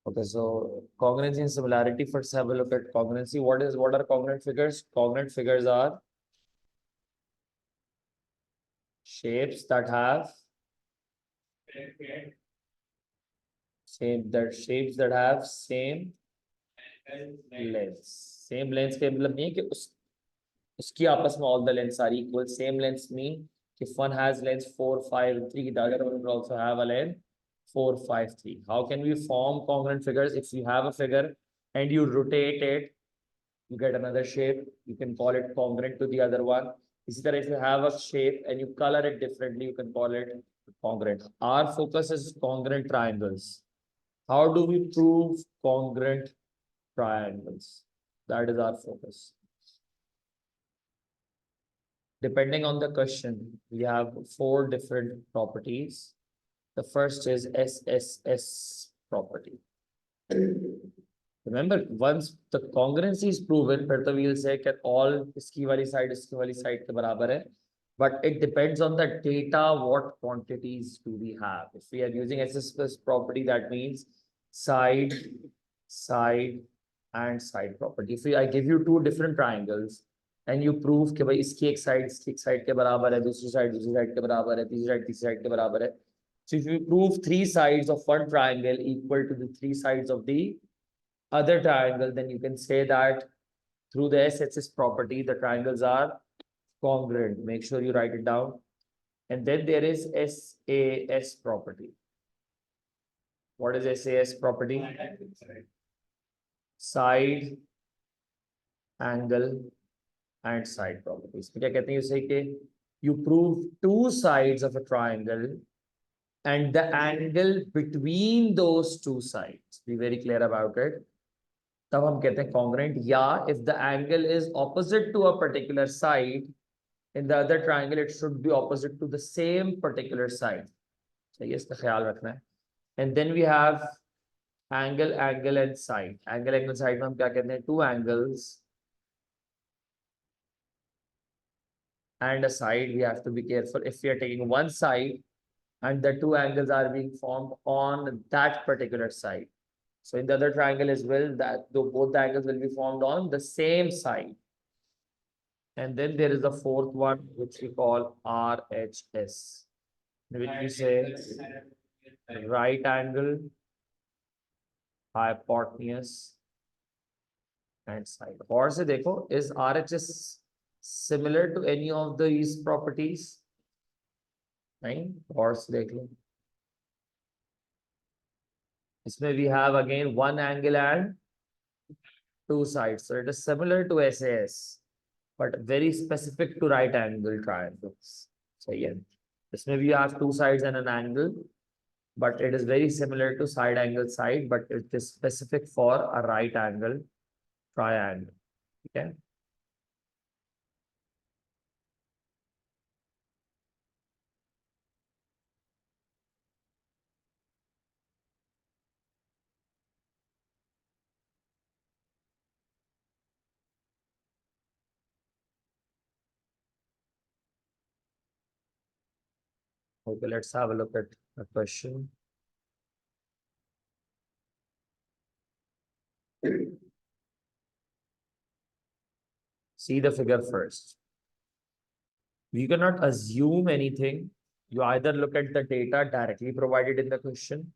Okay, so congruency and similarity. First, have a look at congruency. What are congruent figures? Congruent figures are shapes that have shapes that have same lengths. Same lengths के मतलब नहीं है कि उसकी आपस में all the lengths are equal. Same lengths mean if one has length 4, 5, 3, the other one will also have a length 4, 5, 3. How can we form congruent figures? If you have a figure and you rotate it, you get another shape. You can call it congruent to the other one. Is that if you have a shape and you color it differently, you can call it congruent. Our focus is congruent triangles. How do we prove congruent triangles? That is our focus. Depending on the question, we have 4 different properties. The first is SSS property. Remember, once the congruency is proven, फिर तो we will say that all इसकी वाली side के बराबर है. But it depends on the data, what quantities do we have. If we are using SSS property, that means side, side, and side property. If I give you 2 different triangles, and you prove कि भाई इसकी एक side के बराबर है, दूसरी side के बराबर है, तीसरी side के बराबर है. So if you prove 3 sides of one triangle equal to the 3 sides of the other triangle, then you can say that through the SSS property, the triangles are congruent. Make sure you write it down. And then there is SAS property. What is SAS property? Side, angle, and side properties. क्या कहते हैं उसे कि you prove 2 sides of a triangle and the angle between those 2 sides. Be very clear about it. तब हम कहते हैं congruent. या if the angle is opposite to a particular side in the other triangle, it should be opposite to the same particular side. सही है, इसका ख्याल रखना है. And then we have angle, angle, and side. Angle, angle, side में हम क्या कहते हैं? 2 angles and a side. We have to be careful. If we are taking one side and the 2 angles are being formed on that particular side. So in the other triangle as well, that both the angles will be formed on the same side. And then there is the 4th one, which we call RHS, which we say right angle, hypotenuse, and side. और से देखो, is RHS similar to any of these properties? नहीं, और से देख लो. इसमें we have again 1 angle and 2 sides. So it is similar to SAS, but very specific to right angle triangles. So yeah, इसमें we have 2 sides and an angle, but it is very similar to side angle side, but it is specific for a right angle triangle. Okay. Okay, let's have a look at a question. See the figure first. We cannot assume anything. You either look at the data directly provided in the question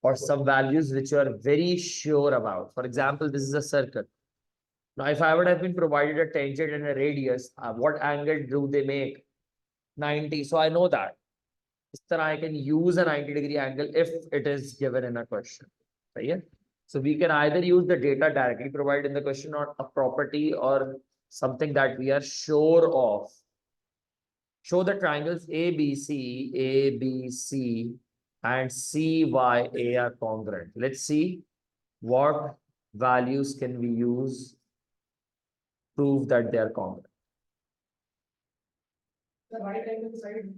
or some values which you are very sure about. For example, this is a circle. Now, if I would have been provided a tangent and a radius, what angle do they make? 90. So I know that. I can use a 90-degree angle if it is given in a question. Right? So we can either use the data directly provided in the question or a property or something that we are sure of. Show the triangles ABC, ABC, and CYA are congruent. Let's see what values can we use to prove that they are congruent. The right angle side.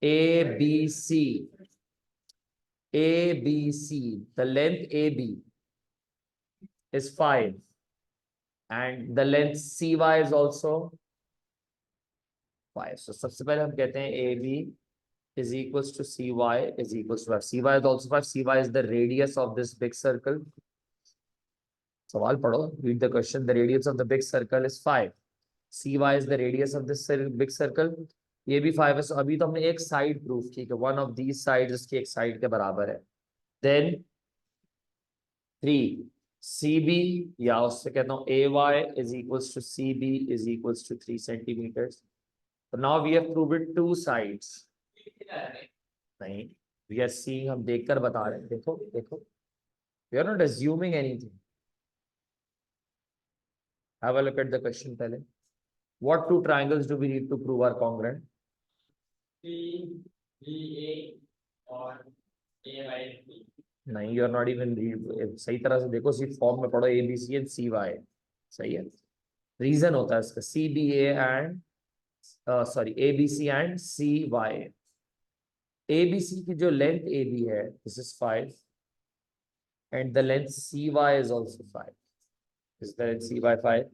ABC. ABC. The length AB is 5. And the length CY is also 5. So सबसे पहले हम कहते हैं AB is equals to cy is equals to 5. Cy is also 5. Cy is the radius of this big circle. सवाल पढ़ो. Read the question. The radius of the big circle is 5. cy is the radius of this big circle. ये भी 5 है. So अभी तो हमने एक side proof की कि one of these sides इसकी एक साइड के बराबर है. Then 3 CB या उससे कहता हूँ AY is equals to CB is equals to 3 centimeters. So now we have proved two sides. नहीं, we are seeing, हम देखकर बता रहे हैं. देखो देखो, we are not assuming anything. Have a look at the question पहले. What two triangles do we need to prove are congruent? CBA और AYB. नहीं, you are not even सही तरह से देखो, सिर्फ फॉर्म में पढ़ो ABC and CY. सही है. रीजन होता है इसका CBA and sorry ABC and CY. ABC की जो लेंथ AB है, this is 5 and the length CY is also 5. Is the length CY 5?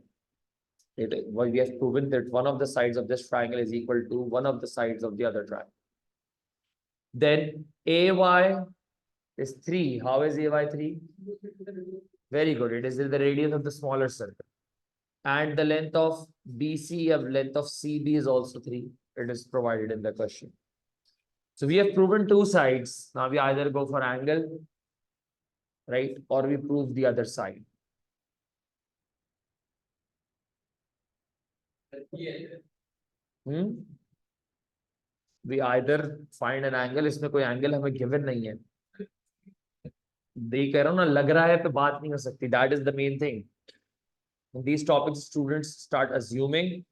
Well, we have proven that one of the sides of this triangle is equal to one of the sides of the other triangle. Then AY is 3. How is AY 3? Very good. It is the radius of the smaller circle. And the length of BC, of length of CB is also 3. It is provided in the question. So we have proven two sides. Now we either go for angle, right? Or we prove the other side. We either find an angle. इसमें कोई angle हमें given नहीं है. देख कह रहा हूँ ना, लग रहा है पे बात नहीं हो सकती. That is the main thing. In these topics, students start assuming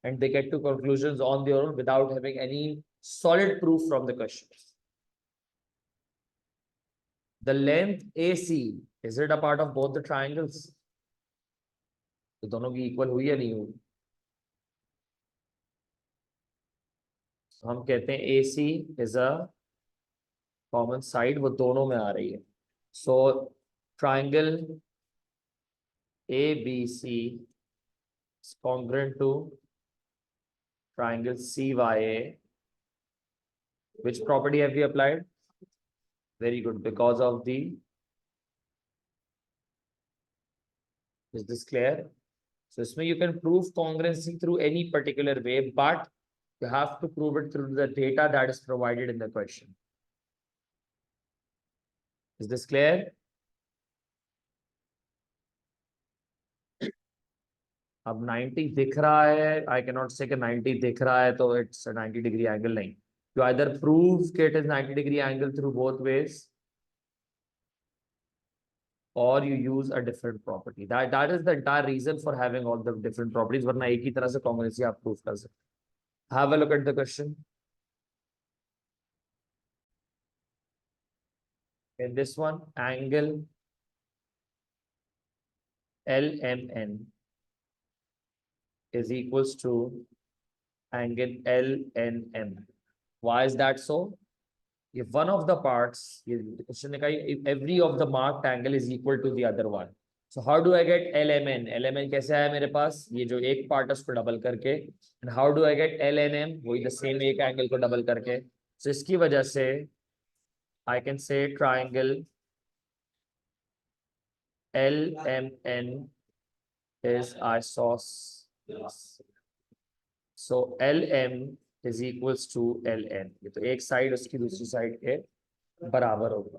and they get to conclusions on their own without having any solid proof from the questions. The length AC, is it a part of both the triangles? तो दोनों की equal हुई या नहीं हुई? हम कहते हैं AC is a common side, वो दोनों में आ रही है. So triangle ABC is congruent to triangle CYA. Which property have we applied? Very good, because of the, is this clear? So इसमें you can prove congruency through any particular way, but you have to prove it through the data that is provided in the question. Is this clear? अब 90 दिख रहा है, I cannot say कि 90 दिख रहा है तो it's a 90-degree angle. नहीं. You either prove that it is 90-degree angle through both ways, or you use a different property. That is the entire reason for having all the different properties. वरना एक ही तरह से congruency आप prove कर सकते. Have a look at the question. In this one, angle LMN is equals to angle LNM. Why is that so? If one of the parts, if every of the marked angle is equal to the other one. So how do I get LMN? LMN कैसे है मेरे पास? ये जो एक part है उसको double करके. And how do I get LNM? वही the same एक angle को double करके. So इसकी वजह से I can say triangle LMN is isosceles. So LM is equals to LN. ये तो एक साइड उसकी दूसरी साइड के बराबर होगा.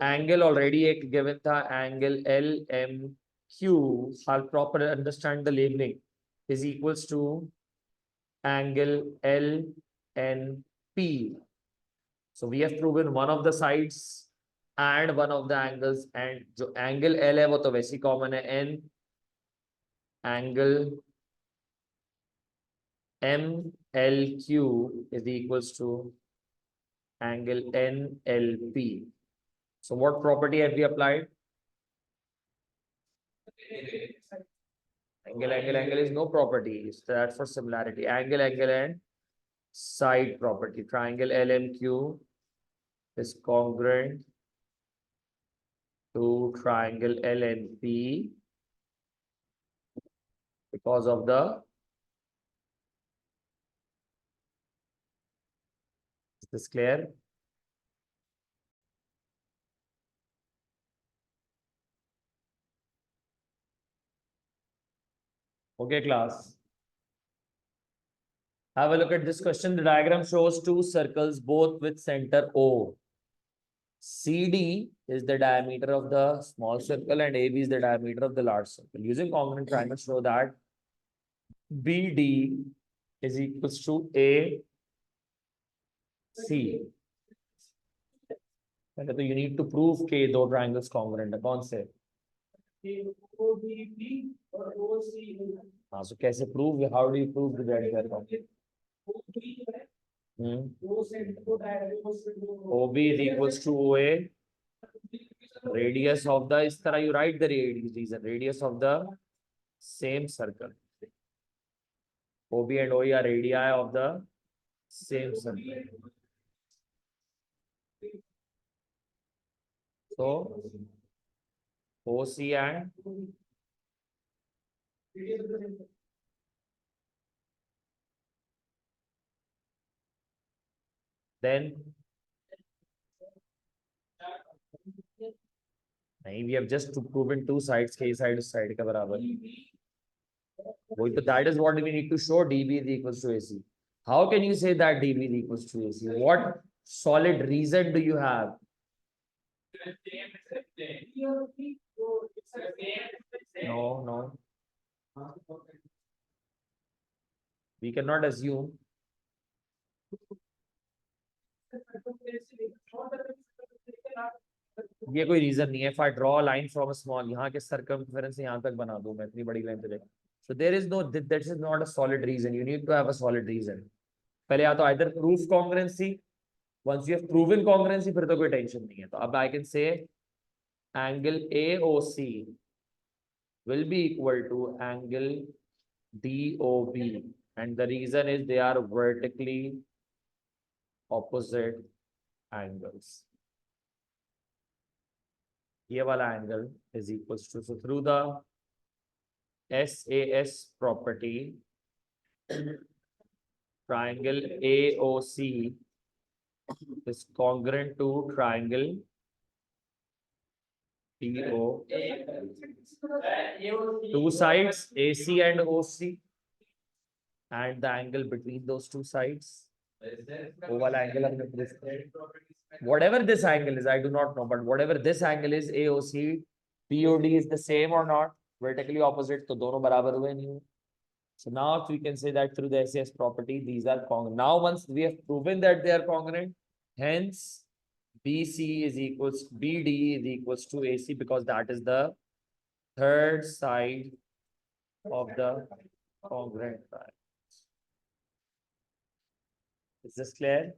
Angle already एक given था, angle LMQ. I'll properly understand the labeling. Is equals to angle LNP. So we have proven one of the sides and one of the angles, and जो angle L है वो तो वैसे ही common है. N angle MLQ is equals to angle NLP. So what property have we applied? Angle is no property. It's that for similarity. Angle and side property. Triangle LMQ is congruent to triangle LNP because of the this clear? Okay, class. Have a look at this question. The diagram shows two circles, both with center O. CD is the diameter of the small circle and AB is the diameter of the large circle. Using congruent triangles, show that BD is equals to AC. पहले तो you need to prove के दो triangles congruent है कौन से? हाँ, so कैसे prove? How do you prove that they are congruent? OB is equals to OA. Radius of the, इस तरह you write the radius of the same circle. OB and OE are radii of the same circle. So OC and then we have just proven two sides, K side is side के बराबर. That is what we need to show. DB is equals to AC. How can you say that DB is equals to AC? What solid reason do you have? No. We cannot assume. ये कोई reason नहीं है. If I draw a line from a small, यहाँ के circumference से यहाँ तक बना दूं मैं इतनी बड़ी लाइन पे देख. So there is no, that is not a solid reason. You need to have a solid reason. पहले या तो either prove congruency. Once you have proven congruency, फिर तो कोई टेंशन नहीं है. तो अब I can say angle AOC will be equal to angle DOB, and the reason is they are vertically opposite angles. ये वाला angle is equals to, so through the SAS property, triangle AOC is congruent to triangle PO. Two sides, AC and OC, and the angle between those two sides. Whatever this angle is, I do not know, but whatever this angle is, AOC, POD is the same or not? Vertically opposite, तो दोनों बराबर हुए नहीं. So now we can say that through the SAS property, these are congruent. Now once we have proven that they are congruent, hence BD is equals to AC, because that is the third side of the congruent triangle. Is this clear?